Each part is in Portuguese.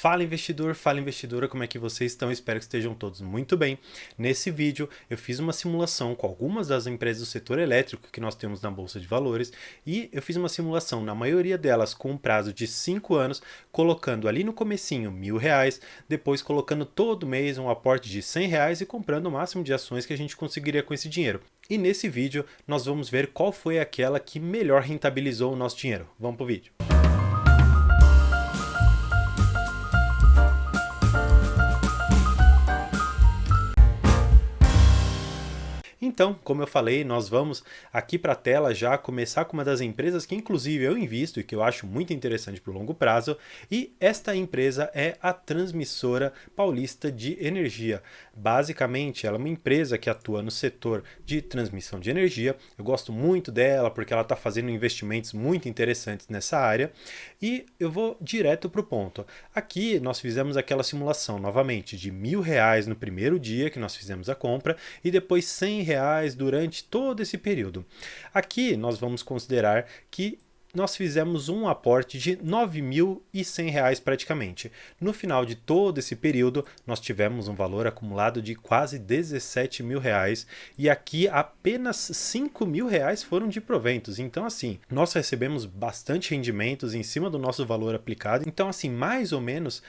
Fala investidor, fala investidora, como é que vocês estão? Espero que estejam todos muito bem. Nesse vídeo eu fiz uma simulação com algumas das empresas do setor elétrico que nós temos na Bolsa de Valores e eu fiz uma simulação na maioria delas com um prazo de 5 anos, colocando ali no comecinho R$ 1.000, depois colocando todo mês um aporte de R$ 100 e comprando o máximo de ações que a gente conseguiria com esse dinheiro. E nesse vídeo nós vamos ver qual foi aquela que melhor rentabilizou o nosso dinheiro. Vamos pro vídeo. Então, como eu falei, nós vamos aqui para a tela já começar com uma das empresas que inclusive eu invisto e que eu acho muito interessante para o longo prazo, e esta empresa é a Transmissora Paulista de Energia. Basicamente, ela é uma empresa que atua no setor de transmissão de energia. Eu gosto muito dela porque ela está fazendo investimentos muito interessantes nessa área e eu vou direto para o ponto. Aqui nós fizemos aquela simulação novamente de R$ 1.000 no primeiro dia que nós fizemos a compra e depois R$ 100 durante todo esse período. Aqui nós vamos considerar que nós fizemos um aporte de R$ 9.100 praticamente. No final de todo esse período, nós tivemos um valor acumulado de quase R$ 17.000 e aqui apenas R$ 5.000 foram de proventos. Então assim, nós recebemos bastante rendimentos em cima do nosso valor aplicado. Então assim, mais ou menos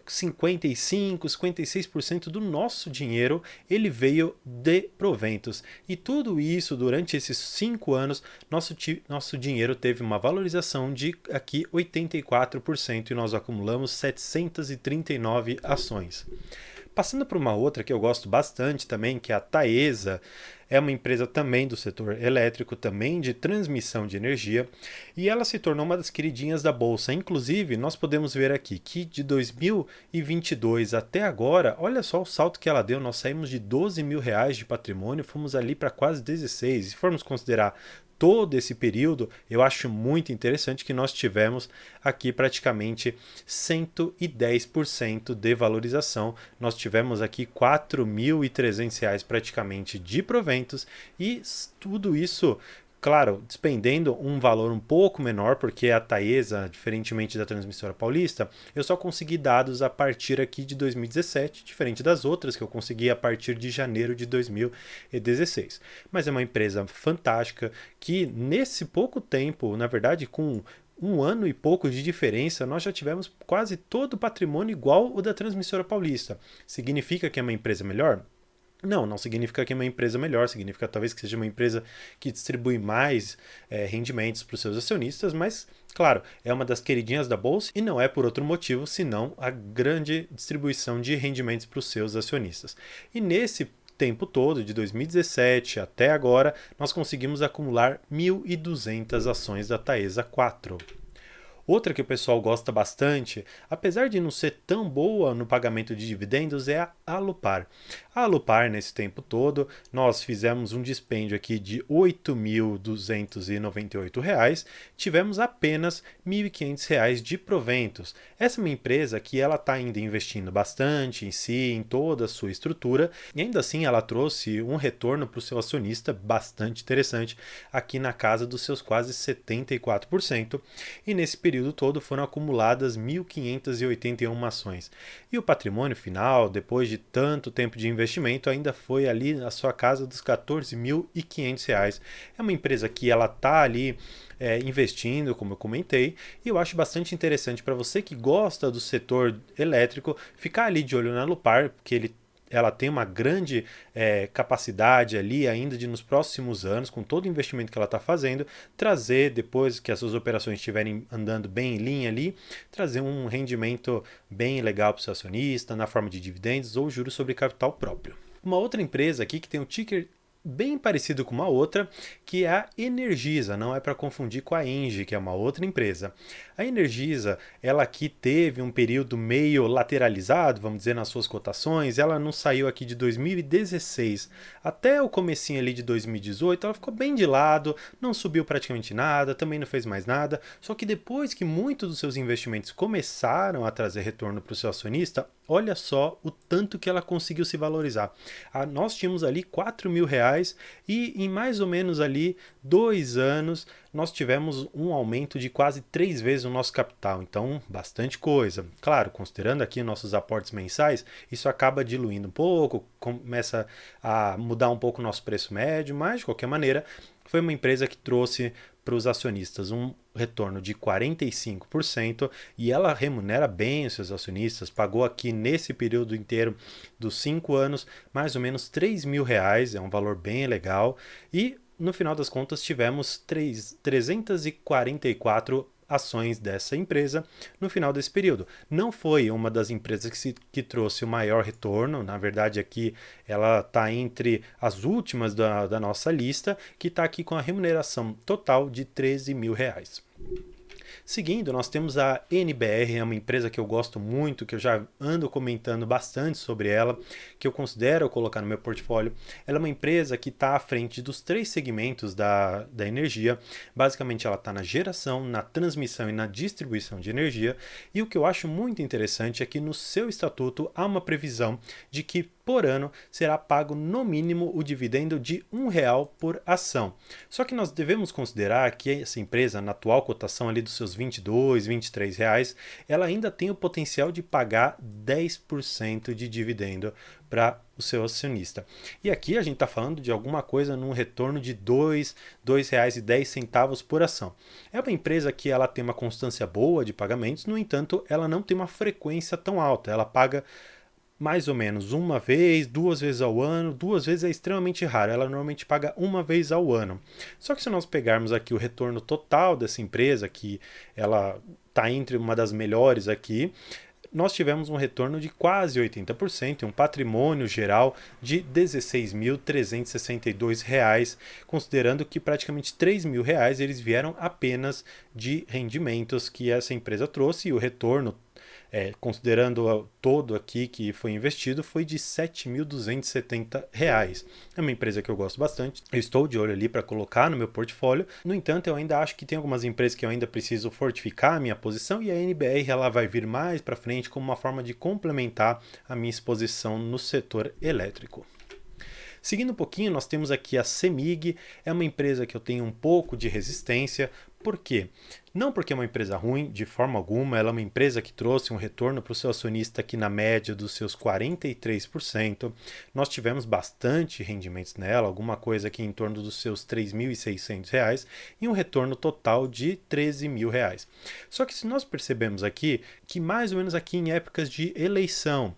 55, 56% do nosso dinheiro ele veio de proventos. E tudo isso durante esses 5 anos, nosso dinheiro teve uma valorização de aqui 84% e nós acumulamos 739 ações. Passando para uma outra que eu gosto bastante também, que é a Taesa. É uma empresa também do setor elétrico, também de transmissão de energia, e ela se tornou uma das queridinhas da bolsa. Inclusive, nós podemos ver aqui que de 2022 até agora, olha só o salto que ela deu. Nós saímos de R$ 12.000 de patrimônio, fomos ali para quase 16. Se formos considerar todo esse período, eu acho muito interessante que nós tivemos aqui praticamente 110% de valorização. Nós tivemos aqui R$ 4.300 praticamente de proventos e tudo isso, claro, despendendo um valor um pouco menor, porque a Taesa, diferentemente da Transmissora Paulista, eu só consegui dados a partir aqui de 2017, diferente das outras que eu consegui a partir de janeiro de 2016. Mas é uma empresa fantástica que nesse pouco tempo, na verdade com um ano e pouco de diferença, nós já tivemos quase todo o patrimônio igual o da Transmissora Paulista. Significa que é uma empresa melhor? Não significa que é uma empresa melhor, significa talvez que seja uma empresa que distribui mais rendimentos para os seus acionistas, mas, claro, é uma das queridinhas da bolsa e não é por outro motivo, senão a grande distribuição de rendimentos para os seus acionistas. E nesse tempo todo, de 2017 até agora, nós conseguimos acumular 1.200 ações da Taesa 4. Outra que o pessoal gosta bastante, apesar de não ser tão boa no pagamento de dividendos, é a Alupar. A Alupar, nesse tempo todo, nós fizemos um dispêndio aqui de R$ 8.298, tivemos apenas R$ 1.500 de proventos. Essa é uma empresa que ela está ainda investindo bastante em si, em toda a sua estrutura, e ainda assim ela trouxe um retorno para o seu acionista bastante interessante, aqui na casa dos seus quase 74%, e nesse período todo foram acumuladas 1.581 ações. E o patrimônio final, depois de tanto tempo de investimento, ainda foi ali na sua casa dos R$ 14.500. É uma empresa que ela está ali investindo, como eu comentei, e eu acho bastante interessante para você que gosta do setor elétrico, ficar ali de olho na Alupar, porque ela tem uma grande capacidade ali ainda de nos próximos anos, com todo o investimento que ela está fazendo, trazer, depois que as suas operações estiverem andando bem em linha ali, trazer um rendimento bem legal para o seu acionista, na forma de dividendos ou juros sobre capital próprio. Uma outra empresa aqui que tem um ticker bem parecido com uma outra, que é a Energisa, não é para confundir com a Engie, que é uma outra empresa. A Energisa, ela aqui teve um período meio lateralizado, vamos dizer, nas suas cotações. Ela não saiu aqui de 2016 até o comecinho ali de 2018, ela ficou bem de lado, não subiu praticamente nada, também não fez mais nada, só que depois que muitos dos seus investimentos começaram a trazer retorno para o seu acionista, olha só o tanto que ela conseguiu se valorizar. Nós tínhamos ali R$ 4.000 reais e em mais ou menos ali 2 anos nós tivemos um aumento de quase 3 vezes o nosso capital, então bastante coisa. Claro, considerando aqui nossos aportes mensais, isso acaba diluindo um pouco, começa a mudar um pouco o nosso preço médio, mas de qualquer maneira foi uma empresa que trouxe para os acionistas um retorno de 45% e ela remunera bem os seus acionistas, pagou aqui nesse período inteiro dos 5 anos mais ou menos R$ 3.000, é um valor bem legal e no final das contas tivemos 344 ações dessa empresa no final desse período. Não foi uma das empresas que trouxe o maior retorno, na verdade aqui ela está entre as últimas da nossa lista, que está aqui com a remuneração total de R$ 13.000. Seguindo, nós temos a NBR, é uma empresa que eu gosto muito, que eu já ando comentando bastante sobre ela, que eu considero colocar no meu portfólio. Ela é uma empresa que está à frente dos 3 segmentos da energia. Basicamente, ela está na geração, na transmissão e na distribuição de energia. E o que eu acho muito interessante é que no seu estatuto há uma previsão de que por ano será pago no mínimo o dividendo de R$ 1 por ação. Só que nós devemos considerar que essa empresa, na atual cotação ali dos seus R$ 22, R$ 23, ela ainda tem o potencial de pagar 10% de dividendo para o seu acionista. E aqui a gente está falando de alguma coisa num retorno de R$ 2,10 por ação. É uma empresa que ela tem uma constância boa de pagamentos, no entanto, ela não tem uma frequência tão alta. Ela paga mais ou menos uma vez, 2 vezes ao ano. 2 vezes é extremamente raro, ela normalmente paga uma vez ao ano. Só que se nós pegarmos aqui o retorno total dessa empresa, que ela está entre uma das melhores aqui, nós tivemos um retorno de quase 80% e um patrimônio geral de R$ 16.362, considerando que praticamente R$ 3.000 eles vieram apenas de rendimentos que essa empresa trouxe e o retorno considerando todo aqui que foi investido, foi de R$ 7.270. É uma empresa que eu gosto bastante, eu estou de olho ali para colocar no meu portfólio. No entanto, eu ainda acho que tem algumas empresas que eu ainda preciso fortificar a minha posição e a NBR ela vai vir mais para frente como uma forma de complementar a minha exposição no setor elétrico. Seguindo um pouquinho, nós temos aqui a CEMIG, é uma empresa que eu tenho um pouco de resistência. Por quê? Não porque é uma empresa ruim, de forma alguma, ela é uma empresa que trouxe um retorno para o seu acionista aqui na média dos seus 43%. Nós tivemos bastante rendimentos nela, alguma coisa aqui em torno dos seus R$ 3.600 e um retorno total de R$ 13.000. Só que se nós percebemos aqui que mais ou menos aqui em épocas de eleição,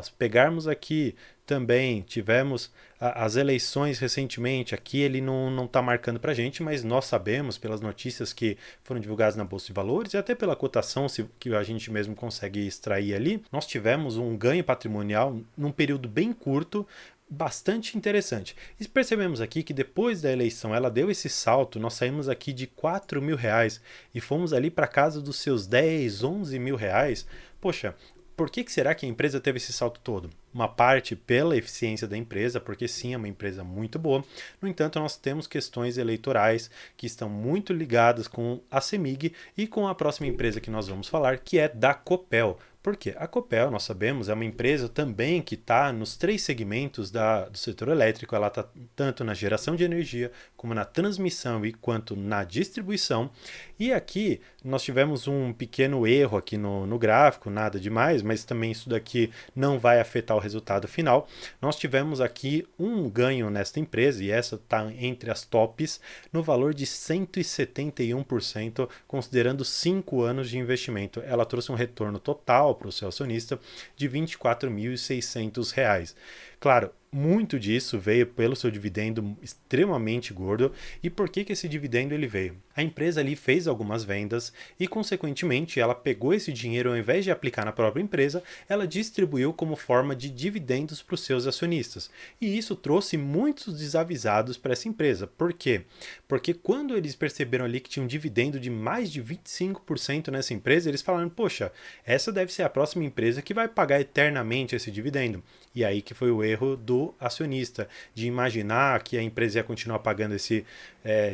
se pegarmos aqui também tivemos as eleições recentemente, aqui ele não está marcando para a gente, mas nós sabemos pelas notícias que foram divulgadas na Bolsa de Valores e até pela cotação que a gente mesmo consegue extrair ali, nós tivemos um ganho patrimonial num período bem curto, bastante interessante. E percebemos aqui que depois da eleição ela deu esse salto, nós saímos aqui de R$ 4.000 e fomos ali para casa dos seus R$ 11.000. Poxa, por que será que a empresa teve esse salto todo? Uma parte pela eficiência da empresa, porque sim, é uma empresa muito boa. No entanto, nós temos questões eleitorais que estão muito ligadas com a CEMIG e com a próxima empresa que nós vamos falar, que é da Copel. Porque a Copel, nós sabemos, é uma empresa também que está nos 3 segmentos do setor elétrico. Ela está tanto na geração de energia, como na transmissão e quanto na distribuição. E aqui nós tivemos um pequeno erro aqui no gráfico, nada demais, mas também isso daqui não vai afetar o resultado final. Nós tivemos aqui um ganho nesta empresa, e essa está entre as tops, no valor de 171%, considerando 5 anos de investimento. Ela trouxe um retorno total para o seu acionista de R$ 24.600. Claro, muito disso veio pelo seu dividendo extremamente gordo. E por que esse dividendo ele veio? A empresa ali fez algumas vendas e, consequentemente, ela pegou esse dinheiro, ao invés de aplicar na própria empresa, ela distribuiu como forma de dividendos para os seus acionistas. E isso trouxe muitos desavisados para essa empresa. Por quê? Porque quando eles perceberam ali que tinha um dividendo de mais de 25% nessa empresa, eles falaram, poxa, essa deve ser a próxima empresa que vai pagar eternamente esse dividendo. E aí que foi o erro do do acionista, de imaginar que a empresa ia continuar pagando esse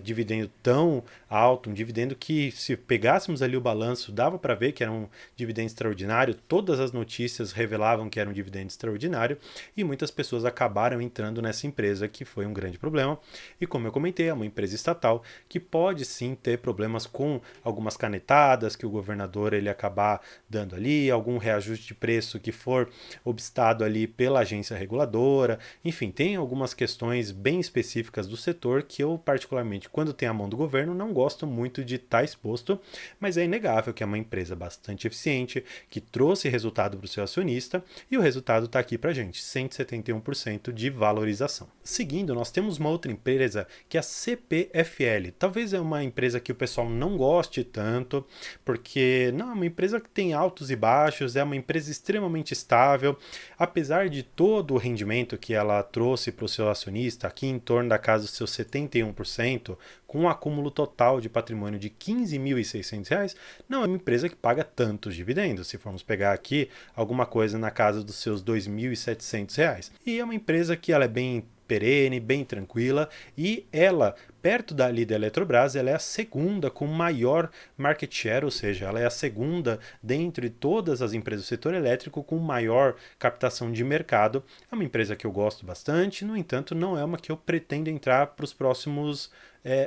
dividendo tão alto, um dividendo que, se pegássemos ali o balanço, dava para ver que era um dividendo extraordinário, todas as notícias revelavam que era um dividendo extraordinário, e muitas pessoas acabaram entrando nessa empresa, que foi um grande problema. E como eu comentei, é uma empresa estatal que pode sim ter problemas com algumas canetadas que o governador ele acabar dando ali, algum reajuste de preço que for obstado ali pela agência reguladora, enfim, tem algumas questões bem específicas do setor que eu particularmente, quando tem a mão do governo, não gosto muito de estar exposto, mas é inegável que é uma empresa bastante eficiente, que trouxe resultado para o seu acionista, e o resultado está aqui para a gente, 171% de valorização. Seguindo, nós temos uma outra empresa que é a CPFL. Talvez é uma empresa que o pessoal não goste tanto, porque não é uma empresa que tem altos e baixos, é uma empresa extremamente estável, apesar de todo o rendimento que ela trouxe para o seu acionista, aqui em torno da casa dos seus 71%, com um acúmulo total de patrimônio de R$ 15.600, não é uma empresa que paga tantos dividendos, se formos pegar aqui alguma coisa na casa dos seus R$ 2.700. E é uma empresa que ela é bem perene, bem tranquila, e ela, perto dali da Eletrobras, ela é a segunda com maior market share, ou seja, ela é a segunda dentre todas as empresas do setor elétrico com maior captação de mercado. É uma empresa que eu gosto bastante, no entanto, não é uma que eu pretendo entrar para os próximos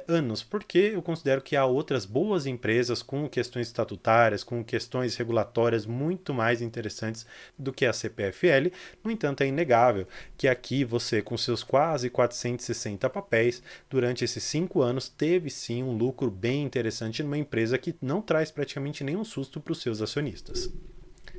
anos, porque eu considero que há outras boas empresas com questões estatutárias, com questões regulatórias muito mais interessantes do que a CPFL. No entanto, é inegável que aqui você, com seus quase 460 papéis, durante esses 5 anos, teve sim um lucro bem interessante numa empresa que não traz praticamente nenhum susto para os seus acionistas.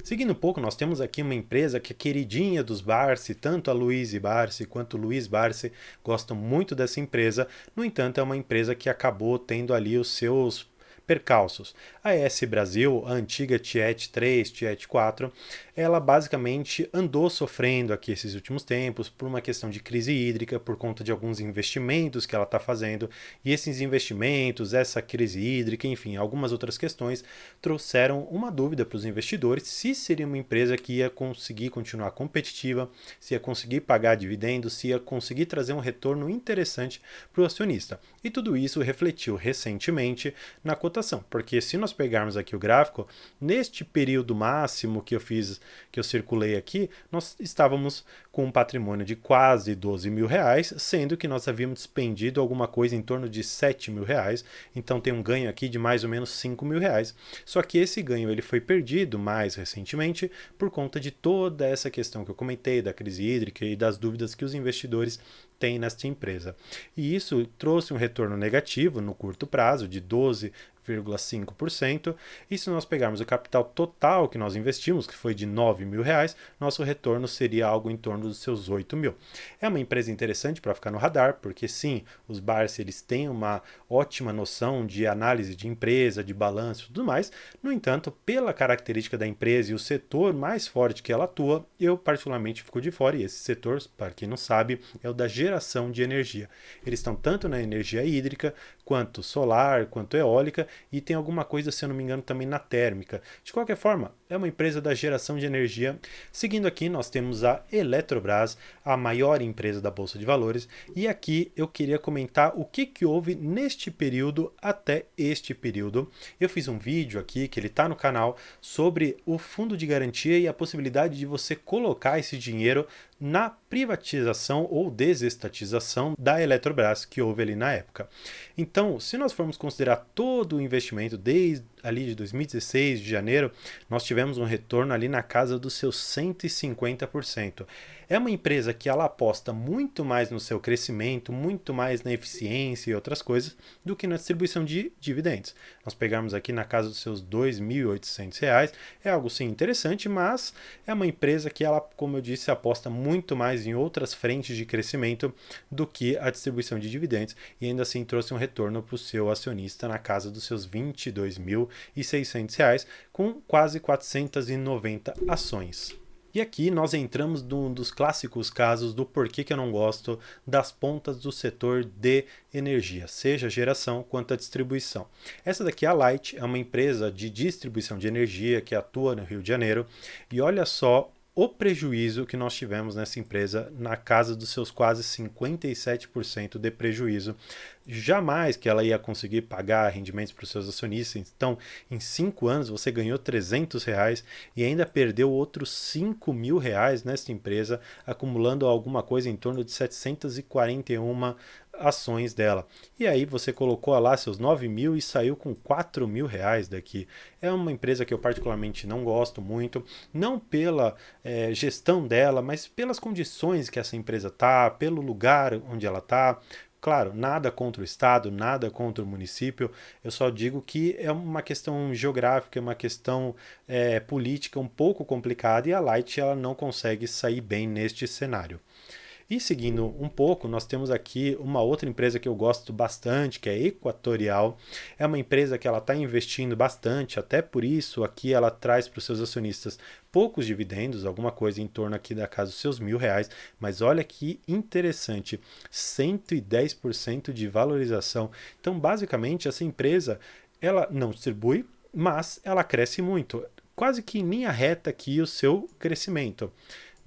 Seguindo um pouco, nós temos aqui uma empresa que é queridinha dos Barsi, tanto a Luiz Barsi quanto o Luiz Barsi gostam muito dessa empresa. No entanto, é uma empresa que acabou tendo ali os seus percalços. A ES Brasil, a antiga Tiet 3, Tiet 4, ela basicamente andou sofrendo aqui esses últimos tempos por uma questão de crise hídrica, por conta de alguns investimentos que ela está fazendo, e esses investimentos, essa crise hídrica, enfim, algumas outras questões, trouxeram uma dúvida para os investidores se seria uma empresa que ia conseguir continuar competitiva, se ia conseguir pagar dividendos, se ia conseguir trazer um retorno interessante para o acionista. E tudo isso refletiu recentemente na cotação, porque se nós pegarmos aqui o gráfico, neste período máximo que eu circulei aqui, nós estávamos com um patrimônio de quase 12 mil reais, sendo que nós havíamos despendido alguma coisa em torno de 7 mil reais, então tem um ganho aqui de mais ou menos 5 mil reais. Só que esse ganho ele foi perdido mais recentemente por conta de toda essa questão que eu comentei, da crise hídrica e das dúvidas que os investidores têm nesta empresa. E isso trouxe um retorno negativo no curto prazo de 12,5%, e se nós pegarmos o capital total que nós investimos, que foi de 9 mil reais, nosso retorno seria algo em torno dos seus 8 mil. É uma empresa interessante para ficar no radar, porque sim, os Barsi eles têm uma ótima noção de análise de empresa, de balanço e tudo mais. No entanto, pela característica da empresa e o setor mais forte que ela atua, eu particularmente fico de fora, e esse setor, para quem não sabe, é o da geração de energia. Eles estão tanto na energia hídrica, quanto solar, quanto eólica, e tem alguma coisa, se eu não me engano, também na térmica. De qualquer forma, é uma empresa da geração de energia. Seguindo aqui, nós temos a Eletrobras, a maior empresa da Bolsa de Valores, e aqui eu queria comentar o que houve neste período até este período. Eu fiz um vídeo aqui, que ele está no canal, sobre o fundo de garantia e a possibilidade de você colocar esse dinheiro na privatização ou desestatização da Eletrobras que houve ali na época. Então, se nós formos considerar todo o investimento desde ali de 2016, de janeiro, nós tivemos um retorno ali na casa dos seus 150%. É uma empresa que ela aposta muito mais no seu crescimento, muito mais na eficiência e outras coisas, do que na distribuição de dividendos. Nós pegamos aqui na casa dos seus R$ 2.800, é algo sim interessante, mas é uma empresa que ela, como eu disse, aposta muito mais em outras frentes de crescimento do que a distribuição de dividendos, e ainda assim trouxe um retorno para o seu acionista na casa dos seus R$ 22.600, com quase 490 ações. E aqui nós entramos num dos clássicos casos do porquê que eu não gosto das pontas do setor de energia, seja a geração quanto a distribuição. Essa daqui é a Light, é uma empresa de distribuição de energia que atua no Rio de Janeiro, e olha só o prejuízo que nós tivemos nessa empresa na casa dos seus quase 57% de prejuízo. Jamais que ela ia conseguir pagar rendimentos para os seus acionistas. Então, em 5 anos você ganhou R$ 300 e ainda perdeu outros R$ 5.000 nessa empresa, acumulando alguma coisa em torno de 741 ações dela. E aí você colocou lá seus 9.000 e saiu com R$ 4.000 daqui. É uma empresa que eu particularmente não gosto muito, não pela gestão dela, mas pelas condições que essa empresa está, pelo lugar onde ela está. Claro, nada contra o estado, nada contra o município, eu só digo que é uma questão geográfica, é uma questão política um pouco complicada e a Light ela não consegue sair bem neste cenário. E seguindo um pouco, nós temos aqui uma outra empresa que eu gosto bastante, que é a Equatorial. É uma empresa que ela está investindo bastante, até por isso aqui ela traz para os seus acionistas poucos dividendos, alguma coisa em torno aqui da casa dos seus R$ 1.000, mas olha que interessante, 110% de valorização. Então, basicamente, essa empresa, ela não distribui, mas ela cresce muito, quase que em linha reta aqui o seu crescimento.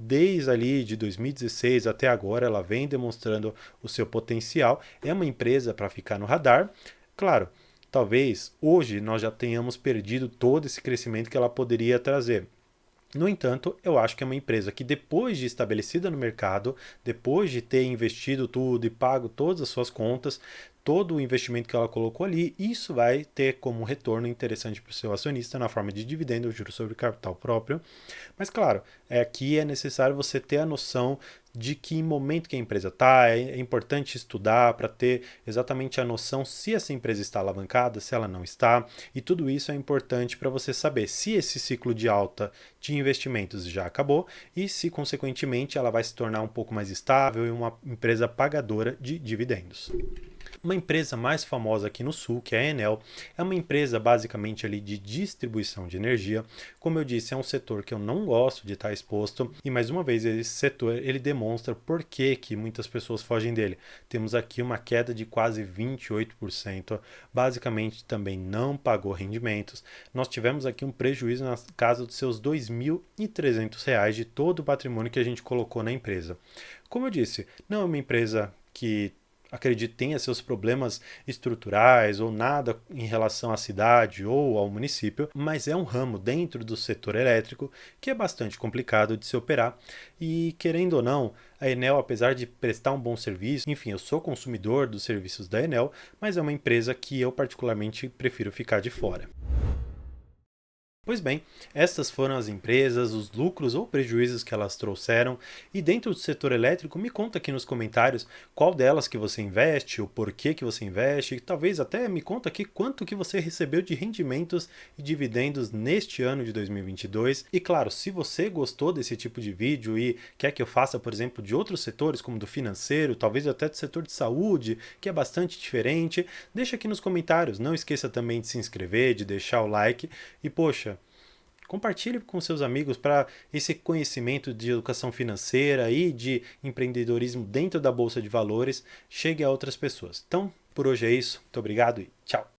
Desde ali de 2016 até agora, ela vem demonstrando o seu potencial. É uma empresa para ficar no radar. Claro, talvez hoje nós já tenhamos perdido todo esse crescimento que ela poderia trazer. No entanto, eu acho que é uma empresa que depois de estabelecida no mercado, depois de ter investido tudo e pago todas as suas contas, todo o investimento que ela colocou ali, isso vai ter como retorno interessante para o seu acionista na forma de dividendo, juros sobre capital próprio. Mas claro, aqui é necessário você ter a noção de que momento que a empresa está, é importante estudar para ter exatamente a noção se essa empresa está alavancada, se ela não está, e tudo isso é importante para você saber se esse ciclo de alta de investimentos já acabou e se, consequentemente, ela vai se tornar um pouco mais estável e uma empresa pagadora de dividendos. Uma empresa mais famosa aqui no sul, que é a Enel, é uma empresa basicamente ali de distribuição de energia. Como eu disse, é um setor que eu não gosto de estar exposto e mais uma vez esse setor ele demonstra por que muitas pessoas fogem dele. Temos aqui uma queda de quase 28%, basicamente também não pagou rendimentos. Nós tivemos aqui um prejuízo na casa dos seus R$ 2.300 de todo o patrimônio que a gente colocou na empresa. Como eu disse, não é uma empresa que acredito tenha seus problemas estruturais ou nada em relação à cidade ou ao município, mas é um ramo dentro do setor elétrico que é bastante complicado de se operar e, querendo ou não, a Enel, apesar de prestar um bom serviço, enfim, eu sou consumidor dos serviços da Enel, mas é uma empresa que eu particularmente prefiro ficar de fora. Pois bem, estas foram as empresas, os lucros ou prejuízos que elas trouxeram e dentro do setor elétrico me conta aqui nos comentários qual delas que você investe, o porquê que você investe e talvez até me conta aqui quanto que você recebeu de rendimentos e dividendos neste ano de 2022 e claro, se você gostou desse tipo de vídeo e quer que eu faça, por exemplo, de outros setores como do financeiro, talvez até do setor de saúde, que é bastante diferente, deixa aqui nos comentários, não esqueça também de se inscrever, de deixar o like e poxa, compartilhe com seus amigos para esse conhecimento de educação financeira e de empreendedorismo dentro da Bolsa de Valores chegue a outras pessoas. Então, por hoje é isso. Muito obrigado e tchau!